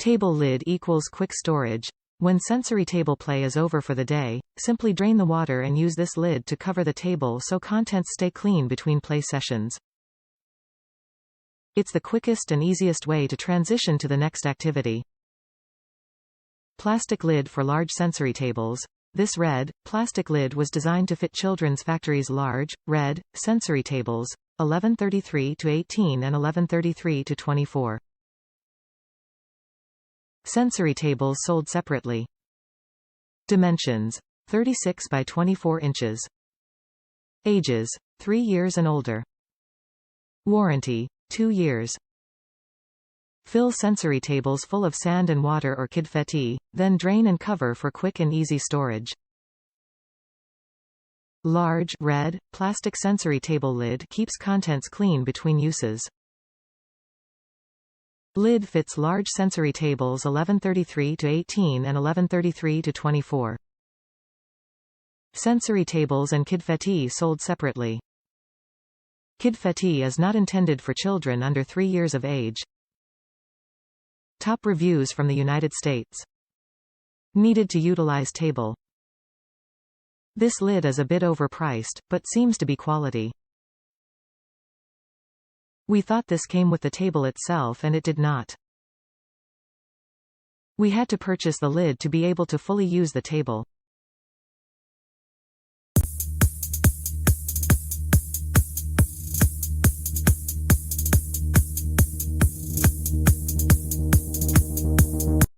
Table lid equals quick storage. When sensory table play is over for the day, simply drain the water and use this lid to cover the table so contents stay clean between play sessions. It's the quickest and easiest way to transition to the next activity. Plastic lid for large sensory tables. This red, plastic lid was designed to fit children's Factory's large, red, sensory tables, 1133-18 and 1133-24. Sensory tables sold separately. Dimensions: 36 by 24 inches. Ages: 3 years and older. Warranty: 2 years. Fill sensory tables full of sand and water or Kidfetti, then drain and cover for quick and easy storage. Large, red, plastic sensory table lid keeps contents clean between uses. Lid fits large sensory tables 1133-18 and 1133-24. Sensory tables and Kidfetti sold separately. Kidfetti is not intended for children under 3 years of age. Top reviews from the United States. Needed to utilize table. This lid is a bit overpriced, but seems to be quality. We thought this came with the table itself and it did not. We had to purchase the lid to be able to fully use the table.